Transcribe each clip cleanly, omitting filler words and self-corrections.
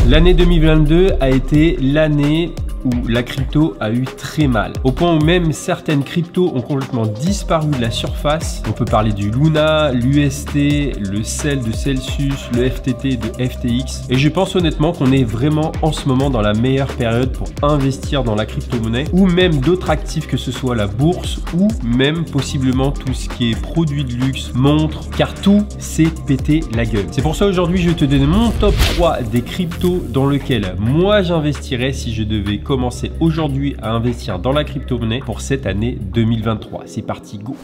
L'année 2022 a été l'année où la crypto a eu très mal. Au point où même certaines cryptos ont complètement disparu de la surface. On peut parler du Luna, l'UST, le CEL de Celsius, le FTT de FTX. Et je pense honnêtement qu'on est vraiment en ce moment dans la meilleure période pour investir dans la crypto-monnaie ou même d'autres actifs, que ce soit la bourse ou même possiblement tout ce qui est produits de luxe, montres, car tout s'est pété la gueule. C'est pour ça aujourd'hui je vais te donner mon top 3 des cryptos dans lequel moi j'investirais si je devais commencer aujourd'hui à investir dans la crypto-monnaie pour cette année 2023. C'est parti, go!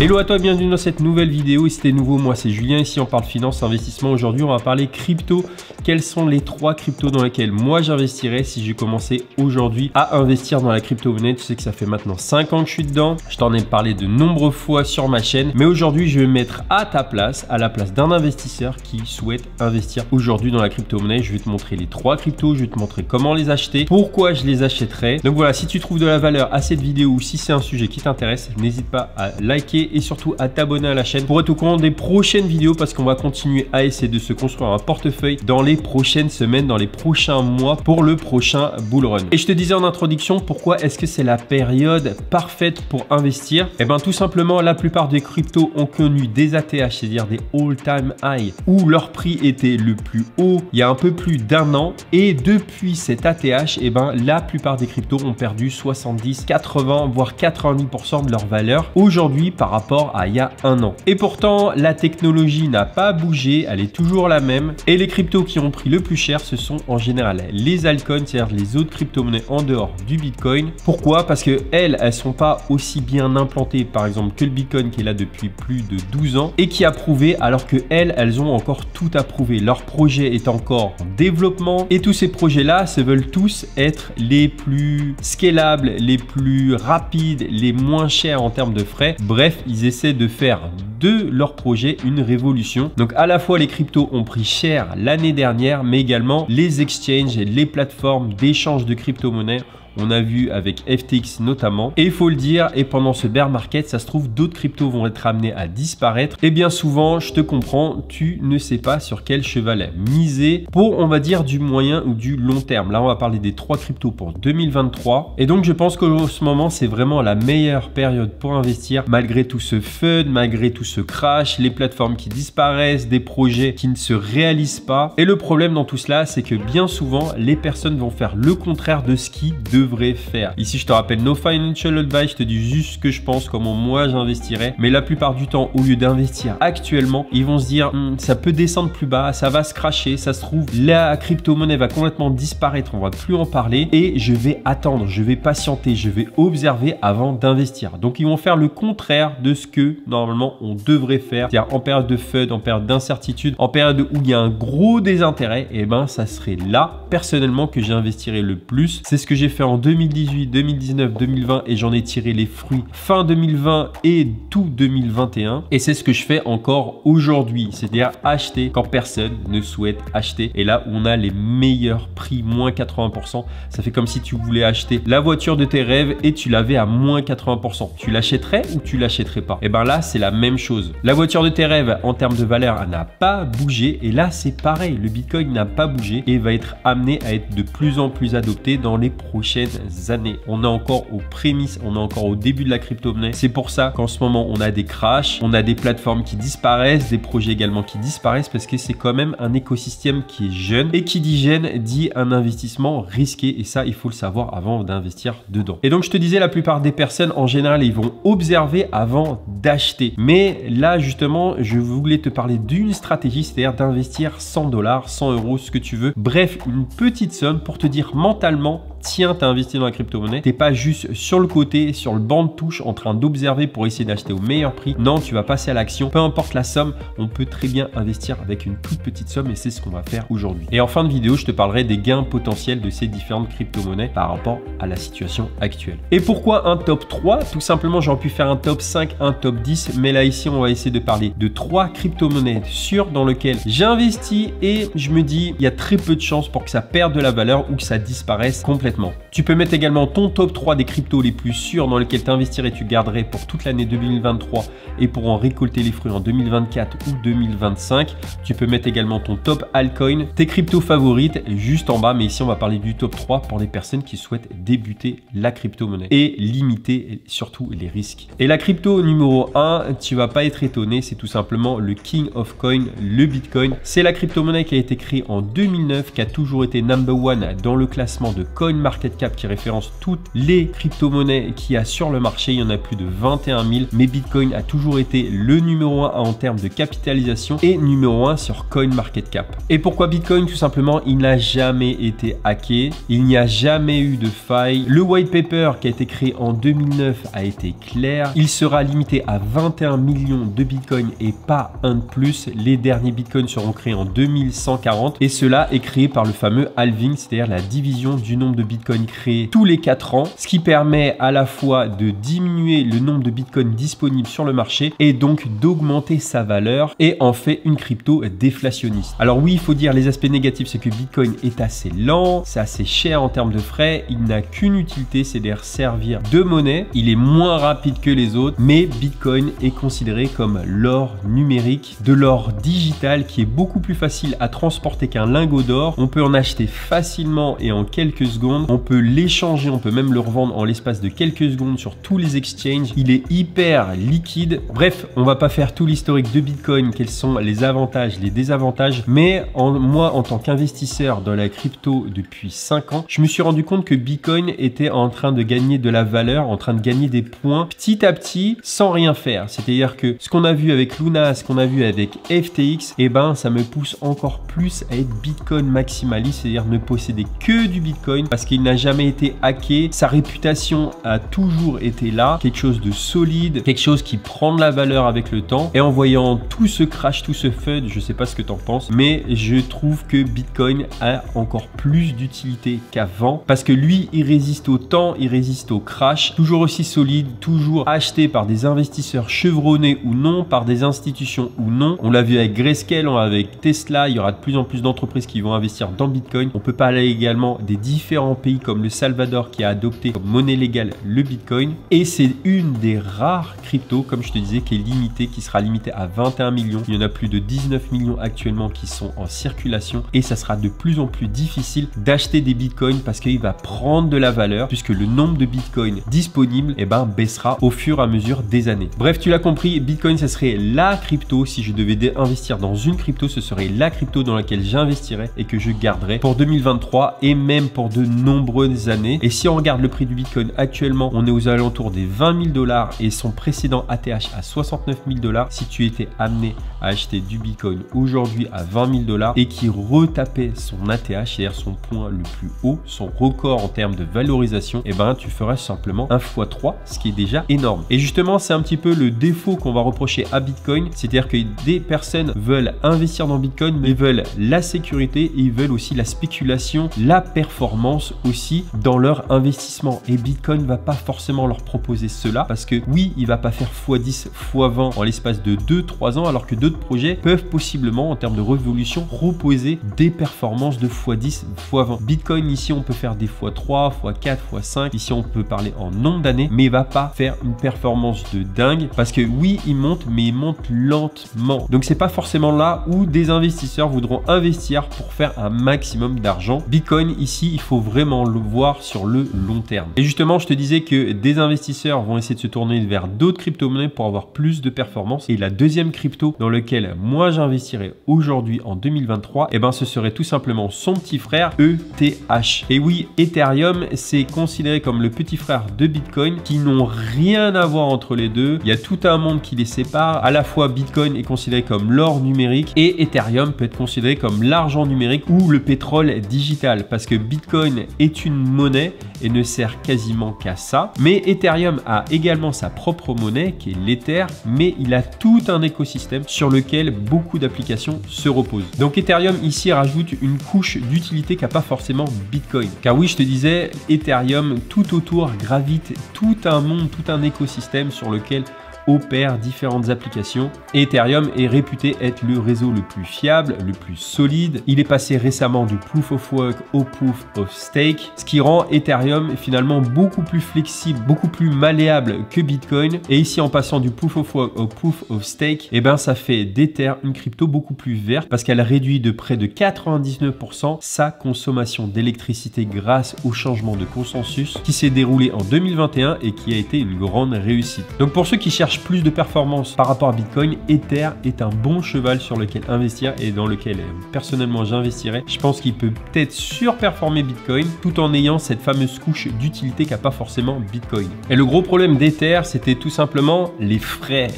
Hello à toi, bienvenue dans cette nouvelle vidéo. Et si t'es nouveau, moi c'est Julien, ici on parle finance, investissement. Aujourd'hui on va parler crypto. Quels sont les 3 cryptos dans lesquels moi j'investirais si je commençais aujourd'hui à investir dans la crypto-monnaie? Tu sais que ça fait maintenant 5 ans que je suis dedans. Je t'en ai parlé de nombreuses fois sur ma chaîne. Mais aujourd'hui je vais me mettre à ta place, à la place d'un investisseur qui souhaite investir aujourd'hui dans la crypto-monnaie. Je vais te montrer les 3 cryptos, je vais te montrer comment les acheter, pourquoi je les achèterais. Donc voilà, si tu trouves de la valeur à cette vidéo ou si c'est un sujet qui t'intéresse, n'hésite pas à liker et surtout à t'abonner à la chaîne pour être au courant des prochaines vidéos, parce qu'on va continuer à essayer de se construire un portefeuille dans les prochaines semaines, dans les prochains mois pour le prochain bull run. Et je te disais en introduction, pourquoi est-ce que c'est la période parfaite pour investir? Eh bien tout simplement, la plupart des cryptos ont connu des ATH, c'est-à-dire des all-time high, où leur prix était le plus haut il y a un peu plus d'un an, et depuis cet ATH, eh ben la plupart des cryptos ont perdu 70, 80, voire 90% de leur valeur aujourd'hui par rapport à il y a un an. Et pourtant, la technologie n'a pas bougé, elle est toujours la même. Et les cryptos qui ont pris le plus cher, ce sont en général les altcoins, c'est-à-dire les autres crypto-monnaies en dehors du Bitcoin. Pourquoi? Parce que elles sont pas aussi bien implantées, par exemple, que le Bitcoin qui est là depuis plus de 12 ans et qui a prouvé, alors que elles ont encore tout à prouver. Leur projet est encore en développement et tous ces projets-là se veulent tous être les plus scalables, les plus rapides, les moins chers en termes de frais. Bref, ils essaient de faire de leur projet une révolution. Donc à la fois les cryptos ont pris cher l'année dernière, mais également les exchanges et les plateformes d'échange de crypto-monnaies. On a vu avec FTX notamment. Et il faut le dire, et pendant ce bear market, ça se trouve, d'autres cryptos vont être amenés à disparaître. Et bien souvent, je te comprends, tu ne sais pas sur quel chevalet miser pour, on va dire, du moyen ou du long terme. Là, on va parler des 3 cryptos pour 2023. Et donc, je pense qu'en ce moment, c'est vraiment la meilleure période pour investir, malgré tout ce FUD, malgré tout ce crash, les plateformes qui disparaissent, des projets qui ne se réalisent pas. Et le problème dans tout cela, c'est que bien souvent, les personnes vont faire le contraire de ce qui devrait faire. Ici, je te rappelle, no financial advice, je te dis juste ce que je pense, comment moi j'investirais. Mais la plupart du temps, au lieu d'investir actuellement, ils vont se dire ça peut descendre plus bas, ça va se crasher, ça se trouve, la crypto-monnaie va complètement disparaître, on va plus en parler et je vais attendre, je vais patienter, je vais observer avant d'investir. Donc, ils vont faire le contraire de ce que normalement on devrait faire. C'est-à-dire en période de FUD, en période d'incertitude, en période où il y a un gros désintérêt, et ben ça serait là personnellement que j'investirais le plus. C'est ce que j'ai fait en 2018, 2019, 2020 et j'en ai tiré les fruits fin 2020 et tout 2021. Et c'est ce que je fais encore aujourd'hui, c'est-à-dire acheter quand personne ne souhaite acheter. Et là, on a les meilleurs prix, moins 80%. Ça fait comme si tu voulais acheter la voiture de tes rêves et tu l'avais à moins 80%. Tu l'achèterais ou tu l'achèterais pas? Et ben là, c'est la même chose. La voiture de tes rêves, en termes de valeur, elle n'a pas bougé. Et là, c'est pareil. Le Bitcoin n'a pas bougé et va être amené à être de plus en plus adopté dans les prochaines années. On est encore aux prémices, on est encore au début de la crypto-monnaie. C'est pour ça qu'en ce moment, on a des crashs, on a des plateformes qui disparaissent, des projets également qui disparaissent parce que c'est quand même un écosystème qui est jeune. Et qui dit jeune, dit un investissement risqué. Et ça, il faut le savoir avant d'investir dedans. Et donc, je te disais, la plupart des personnes, en général, ils vont observer avant d'acheter. Mais là, justement, je voulais te parler d'une stratégie, c'est-à-dire d'investir 100 $, 100 €, ce que tu veux. Bref, une petite somme pour te dire mentalement, tiens, tu as investi dans la crypto-monnaie. Tu n'es pas juste sur le côté, sur le banc de touche, en train d'observer pour essayer d'acheter au meilleur prix. Non, tu vas passer à l'action. Peu importe la somme, on peut très bien investir avec une toute petite somme et c'est ce qu'on va faire aujourd'hui. Et en fin de vidéo, je te parlerai des gains potentiels de ces différentes crypto-monnaies par rapport à la situation actuelle. Et pourquoi un top 3? Tout simplement, j'aurais pu faire un top 5, un top 10, mais là ici, on va essayer de parler de 3 crypto-monnaies sûres dans lesquelles j'investis et je me dis, il y a très peu de chances pour que ça perde de la valeur ou que ça disparaisse complètement. complètement. Tu peux mettre également ton top 3 des cryptos les plus sûrs dans lesquels tu investirais et tu garderais pour toute l'année 2023 et pour en récolter les fruits en 2024 ou 2025. Tu peux mettre également ton top altcoin, tes cryptos favorites juste en bas, mais ici on va parler du top 3 pour les personnes qui souhaitent débuter la crypto-monnaie et limiter surtout les risques. Et la crypto numéro 1, tu vas pas être étonné, c'est tout simplement le King of Coin, le Bitcoin. C'est la crypto-monnaie qui a été créée en 2009, qui a toujours été number one dans le classement de CoinMarketCap qui référence toutes les crypto-monnaies qu'il y a sur le marché. Il y en a plus de 21 000, mais Bitcoin a toujours été le numéro 1 en termes de capitalisation et numéro 1 sur CoinMarketCap. Et pourquoi Bitcoin? Tout simplement, il n'a jamais été hacké, il n'y a jamais eu de faille. Le white paper qui a été créé en 2009 a été clair. Il sera limité à 21 millions de Bitcoin et pas un de plus. Les derniers Bitcoins seront créés en 2140 et cela est créé par le fameux halving, c'est-à-dire la division du nombre de Bitcoins créés tous les 4 ans, ce qui permet à la fois de diminuer le nombre de Bitcoins disponibles sur le marché et donc d'augmenter sa valeur et en fait une crypto déflationniste. Alors oui, il faut dire les aspects négatifs, c'est que Bitcoin est assez lent, c'est assez cher en termes de frais, il n'a qu'une utilité, c'est de servir de monnaie, il est moins rapide que les autres, mais Bitcoin est considéré comme l'or numérique, de l'or digital qui est beaucoup plus facile à transporter qu'un lingot d'or. On peut en acheter facilement et en quelques secondes, on peut l'échanger, on peut même le revendre en l'espace de quelques secondes sur tous les exchanges, il est hyper liquide. Bref, on va pas faire tout l'historique de Bitcoin, quels sont les avantages, les désavantages, mais moi en tant qu'investisseur dans la crypto depuis 5 ans, je me suis rendu compte que Bitcoin était en train de gagner de la valeur, en train de gagner des points petit à petit sans rien faire. C'est-à-dire que ce qu'on a vu avec Luna, ce qu'on a vu avec FTX, et ben ça me pousse encore plus à être Bitcoin maximaliste, c'est-à-dire ne posséder que du Bitcoin parce qu'il n'a jamais été hacké, sa réputation a toujours été là, quelque chose de solide, quelque chose qui prend de la valeur avec le temps. Et en voyant tout ce crash, tout ce FUD, je sais pas ce que tu en penses, mais je trouve que Bitcoin a encore plus d'utilité qu'avant parce que lui, il résiste au temps, il résiste au crash, toujours aussi solide, toujours acheté par des investisseurs chevronnés ou non, par des institutions ou non. On l'a vu avec Grayscale, on l'a vu avec Tesla, il y aura de plus en plus d'entreprises qui vont investir dans Bitcoin. On peut parler également des différents pays comme le Salvador qui a adopté comme monnaie légale le Bitcoin. Et c'est une des rares cryptos, comme je te disais, qui est limitée, qui sera limitée à 21 millions. Il y en a plus de 19 millions actuellement qui sont en circulation et ça sera de plus en plus difficile d'acheter des Bitcoins parce qu'il va prendre de la valeur puisque le nombre de Bitcoins disponibles baissera au fur et à mesure des années. Bref, tu l'as compris, Bitcoin, ça serait la crypto. Si je devais investir dans une crypto, ce serait la crypto dans laquelle j'investirais et que je garderais pour 2023 et même pour de nombreuses années. Et si on regarde le prix du Bitcoin actuellement, on est aux alentours des 20 000 $ et son précédent ATH à 69 000 $. Si tu étais amené à acheter du Bitcoin aujourd'hui à 20 000 $ et qui retapait son ATH, c'est-à-dire son point le plus haut, son record en termes de valorisation, et tu ferais simplement 1 x 3, ce qui est déjà énorme. Et justement, c'est un petit peu le défaut qu'on va reprocher à Bitcoin, c'est-à-dire que des personnes veulent investir dans Bitcoin, mais veulent la sécurité et ils veulent aussi la spéculation, la performance aussi dans leur investissement. Et Bitcoin va pas forcément leur proposer cela parce que oui, il va pas faire x10, x20 en l'espace de 2-3 ans, alors que d'autres projets peuvent possiblement, en termes de révolution, proposer des performances de x10, x20. Bitcoin, ici, on peut faire des x3, x4, x5. Ici, on peut parler en nombre d'années, mais il va pas faire une performance de dingue parce que oui, il monte, mais il monte lentement. Donc, c'est pas forcément là où des investisseurs voudront investir pour faire un maximum d'argent. Bitcoin, ici, il faut vraiment le voir sur le long terme. Et justement, je te disais que des investisseurs vont essayer de se tourner vers d'autres crypto-monnaies pour avoir plus de performance. Et la deuxième crypto dans lequel moi j'investirais aujourd'hui en 2023, ce serait tout simplement son petit frère ETH. Et oui, Ethereum, c'est considéré comme le petit frère de Bitcoin qui n'ont rien à voir entre les deux. Il y a tout un monde qui les sépare. À la fois, Bitcoin est considéré comme l'or numérique et Ethereum peut être considéré comme l'argent numérique ou le pétrole digital parce que Bitcoin est une monnaie et ne sert quasiment qu'à ça. Mais Ethereum a également sa propre monnaie qui est l'Ether, mais il a tout un écosystème sur lequel beaucoup d'applications se reposent. Donc Ethereum ici rajoute une couche d'utilité qu'a pas forcément Bitcoin. Car oui, je te disais, Ethereum tout autour gravite tout un monde, tout un écosystème sur lequel opère différentes applications. Et Ethereum est réputé être le réseau le plus fiable, le plus solide. Il est passé récemment du Proof of Work au Proof of Stake, ce qui rend Ethereum finalement beaucoup plus flexible, beaucoup plus malléable que Bitcoin. Et ici, en passant du Proof of Work au Proof of Stake, eh ben, ça fait d'Ether une crypto beaucoup plus verte parce qu'elle réduit de près de 99% sa consommation d'électricité grâce au changement de consensus qui s'est déroulé en 2021 et qui a été une grande réussite. Donc pour ceux qui cherchent plus de performance par rapport à Bitcoin, Ether est un bon cheval sur lequel investir et dans lequel personnellement j'investirais. Je pense qu'il peut peut-être surperformer Bitcoin tout en ayant cette fameuse couche d'utilité qu'a pas forcément Bitcoin. Et le gros problème d'Ether, c'était tout simplement les frais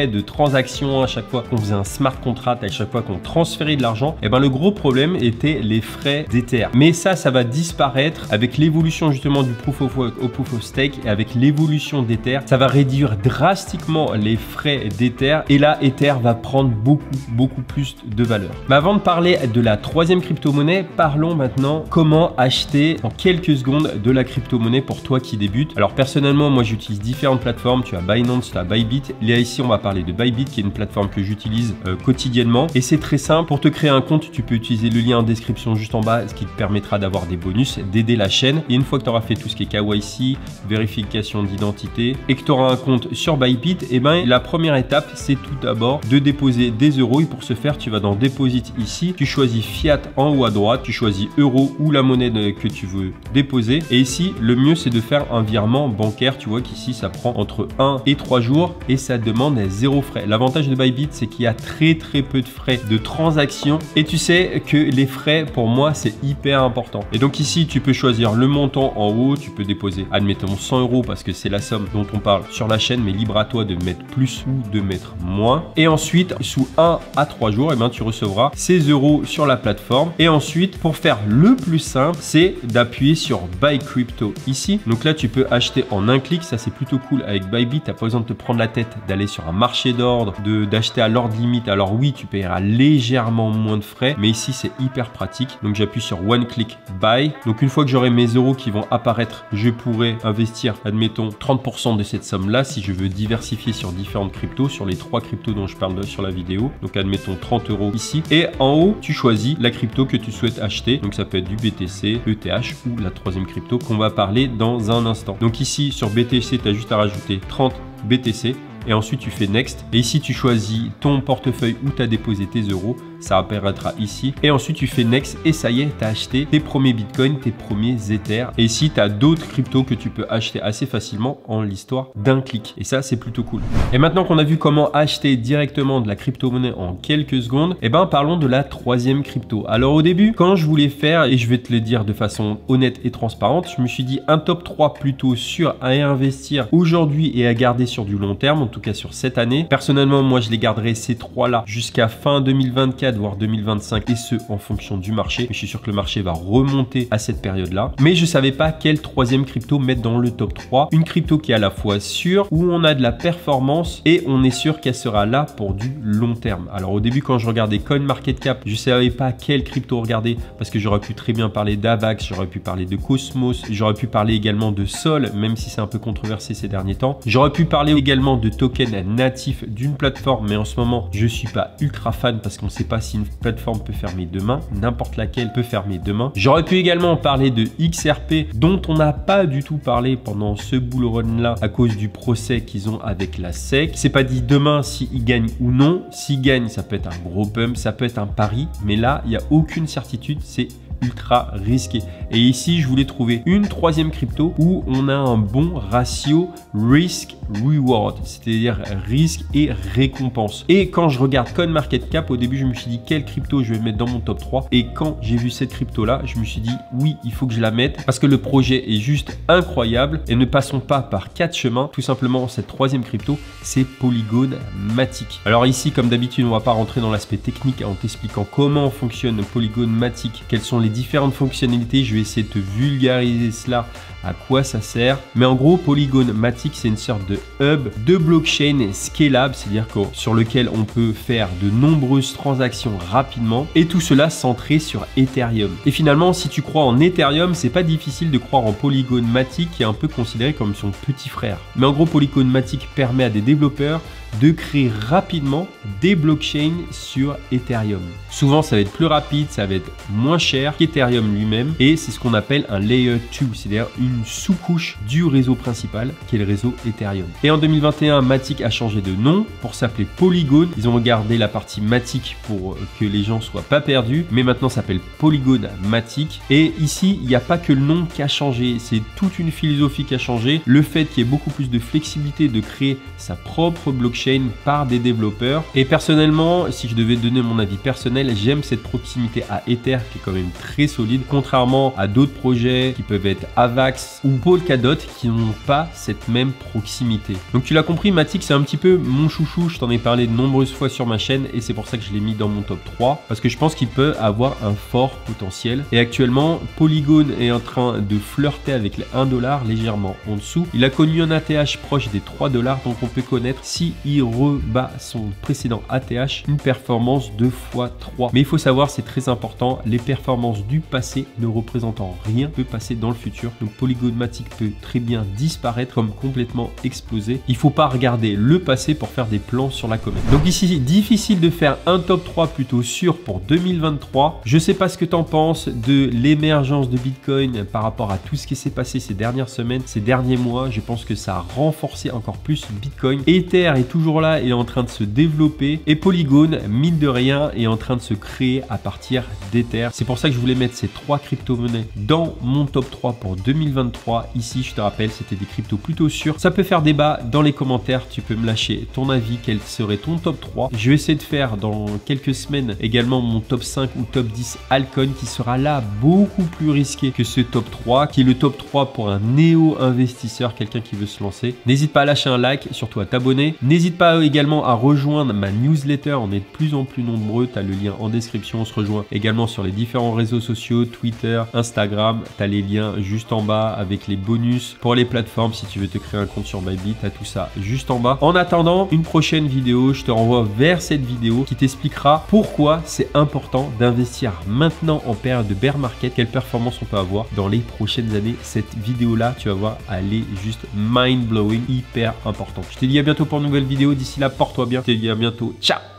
de transaction à chaque fois qu'on faisait un smart contract, à chaque fois qu'on transférait de l'argent. Et ben le gros problème était les frais d'Ether. Mais ça va disparaître avec l'évolution justement du Proof of Work au Proof of Stake et avec l'évolution d'Ether, ça va réduire drastiquement les frais d'Ether et là Ether va prendre beaucoup plus de valeur. Mais avant de parler de la troisième crypto-monnaie, parlons maintenant comment acheter en quelques secondes de la crypto-monnaie pour toi qui débute. Alors personnellement, moi j'utilise différentes plateformes. Tu as Binance, tu as Bybit. Là ici, on va parler de Bybit qui est une plateforme que j'utilise quotidiennement et c'est très simple. Pour te créer un compte, tu peux utiliser le lien en description juste en bas, ce qui te permettra d'avoir des bonus, d'aider la chaîne. Et une fois que tu auras fait tout ce qui est KYC, vérification d'identité et que tu auras un compte sur Bybit, et ben la première étape, c'est tout d'abord de déposer des euros. Et pour ce faire, tu vas dans Deposit ici, tu choisis Fiat en haut à droite, tu choisis euro ou la monnaie que tu veux déposer. Et ici, le mieux, c'est de faire un virement bancaire. Tu vois qu'ici, ça prend entre 1 et 3 jours et ça demande 0 frais. L'avantage de Bybit, c'est qu'il y a très peu de frais de transaction. Et tu sais que les frais, pour moi, c'est hyper important. Et donc ici, tu peux choisir le montant en haut. Tu peux déposer, admettons, 100 euros parce que c'est la somme dont on parle sur la chaîne, mais libre à toi de mettre plus ou de mettre moins. Et ensuite, sous 1 à 3 jours, et ben, tu recevras ces euros sur la plateforme. Et ensuite, pour faire le plus simple, c'est d'appuyer sur Buy Crypto ici. Donc là, tu peux acheter en un clic. Ça, c'est plutôt cool. Avec Bybit, tu n'as pas besoin de te prendre la tête, d'aller sur un marché d'ordre, d'acheter à l'ordre limite. Alors oui, tu paieras légèrement moins de frais, mais ici, c'est hyper pratique. Donc j'appuie sur One Click Buy. Donc une fois que j'aurai mes euros qui vont apparaître, je pourrai investir, admettons, 30% de cette somme-là si je veux diversifier sur différentes cryptos, sur les 3 cryptos dont je parle sur la vidéo. Donc admettons 30 euros ici. Et en haut, tu choisis la crypto que tu souhaites acheter. Donc ça peut être du BTC, ETH ou la troisième crypto qu'on va parler dans un instant. Donc ici, sur BTC, tu as juste à rajouter 30 BTC. Et ensuite, tu fais Next. Et ici, tu choisis ton portefeuille où tu as déposé tes euros. Ça apparaîtra ici. Et ensuite, tu fais Next. Et ça y est, tu as acheté tes premiers Bitcoin, tes premiers Ether. Et ici, tu as d'autres cryptos que tu peux acheter assez facilement en l'histoire d'un clic. Et ça, c'est plutôt cool. Et maintenant qu'on a vu comment acheter directement de la crypto-monnaie en quelques secondes, eh ben, parlons de la troisième crypto. Alors au début, quand je voulais faire, et je vais te le dire de façon honnête et transparente, je me suis dit un top 3 plutôt sûr à investir aujourd'hui et à garder sur du long terme. En tout cas sur cette année. Personnellement, moi je les garderai ces 3-là jusqu'à fin 2024 voire 2025 et ce en fonction du marché. Mais je suis sûr que le marché va remonter à cette période-là. Mais je savais pas quelle troisième crypto mettre dans le top 3. Une crypto qui est à la fois sûre, où on a de la performance et on est sûr qu'elle sera là pour du long terme. Alors au début, quand je regardais CoinMarketCap, je savais pas quelle crypto regarder parce que j'aurais pu très bien parler d'Avax, j'aurais pu parler de Cosmos, j'aurais pu parler également de Sol, même si c'est un peu controversé ces derniers temps. J'aurais pu parler également de token natif d'une plateforme, mais en ce moment je suis pas ultra fan parce qu'on ne sait pas si une plateforme peut fermer demain. N'importe laquelle peut fermer demain. J'aurais pu également parler de XRP dont on n'a pas du tout parlé pendant ce bull run là à cause du procès qu'ils ont avec la SEC. C'est pas dit demain s'ils gagnent ou non. S'ils gagnent, ça peut être un gros pump, ça peut être un pari, mais là il n'y a aucune certitude, c'est ultra risqué. Et ici, je voulais trouver une troisième crypto où on a un bon ratio risk-reward, c'est-à-dire risque et récompense. Et quand je regarde CoinMarketCap, au début, je me suis dit quelle crypto je vais mettre dans mon top 3. Et quand j'ai vu cette crypto-là, je me suis dit oui, il faut que je la mette parce que le projet est juste incroyable. Et ne passons pas par 4 chemins. Tout simplement, cette troisième crypto, c'est Polygon Matic. Alors ici, comme d'habitude, on va pas rentrer dans l'aspect technique en t'expliquant comment fonctionne Polygon Matic, quels sont les les différentes fonctionnalités. Je vais essayer de te vulgariser cela, à quoi ça sert. Mais en gros, Polygon Matic, c'est une sorte de hub de blockchain scalable, c'est-à-dire sur lequel on peut faire de nombreuses transactions rapidement, et tout cela centré sur Ethereum. Et finalement, si tu crois en Ethereum, c'est pas difficile de croire en Polygon Matic, qui est un peu considéré comme son petit frère. Mais en gros, Polygon Matic permet à des développeurs de créer rapidement des blockchains sur Ethereum. Souvent, ça va être plus rapide, ça va être moins cher qu'Ethereum lui-même, et c'est ce qu'on appelle un Layer 2, c'est-à-dire une sous-couche du réseau principal qui est le réseau Ethereum. Et en 2021, Matic a changé de nom pour s'appeler Polygon. Ils ont gardé la partie Matic pour que les gens soient pas perdus, mais maintenant ça s'appelle Polygon Matic. Et ici, il n'y a pas que le nom qui a changé, c'est toute une philosophie qui a changé. Le fait qu'il y ait beaucoup plus de flexibilité de créer sa propre blockchain par des développeurs. Et personnellement, si je devais donner mon avis personnel, j'aime cette proximité à Ether qui est quand même très solide, contrairement à d'autres projets qui peuvent être Avax ou Polkadot qui n'ont pas cette même proximité. Donc tu l'as compris, Matic c'est un petit peu mon chouchou, je t'en ai parlé de nombreuses fois sur ma chaîne et c'est pour ça que je l'ai mis dans mon top 3 parce que je pense qu'il peut avoir un fort potentiel. Et actuellement, Polygon est en train de flirter avec les 1 $, légèrement en dessous. Il a connu un ATH proche des 3 $, donc on peut connaître si il rebat son précédent ATH une performance 2 x 3. Mais il faut savoir, c'est très important, les performances du passé ne représentant rien peut passer dans le futur. Donc Polygon Matic peut très bien disparaître comme complètement exploser. Il faut pas regarder le passé pour faire des plans sur la comète. Donc ici, difficile de faire un top 3 plutôt sûr pour 2023. Je sais pas ce que tu en penses de l'émergence de Bitcoin par rapport à tout ce qui s'est passé ces dernières semaines, ces derniers mois. Je pense que ça a renforcé encore plus Bitcoin. Ether est toujours là, il est en train de se développer et Polygon, mine de rien, est en train de se créer à partir d'Ether. C'est pour ça que je voulais mettre ces 3 crypto-monnaies dans mon top 3 pour 2023. Ici, je te rappelle, c'était des cryptos plutôt sûrs. Ça peut faire débat dans les commentaires. Tu peux me lâcher ton avis, quel serait ton top 3. Je vais essayer de faire dans quelques semaines également mon top 5 ou top 10 altcoin qui sera là beaucoup plus risqué que ce top 3, qui est le top 3 pour un néo-investisseur, quelqu'un qui veut se lancer. N'hésite pas à lâcher un like, surtout à t'abonner. N'hésite pas également à rejoindre ma newsletter, on est de plus en plus nombreux, tu as le lien en description, on se rejoint également sur les différents réseaux sociaux, Twitter, Instagram, tu as les liens juste en bas avec les bonus pour les plateformes si tu veux te créer un compte sur Bybit, tu as tout ça juste en bas. En attendant une prochaine vidéo, je te renvoie vers cette vidéo qui t'expliquera pourquoi c'est important d'investir maintenant en période de bear market, quelle performance on peut avoir dans les prochaines années. Cette vidéo là, tu vas voir, elle est juste mind blowing, hyper importante. Je te dis à bientôt pour une nouvelle vidéo. D'ici là, porte-toi bien. Je te dis à bientôt. Ciao!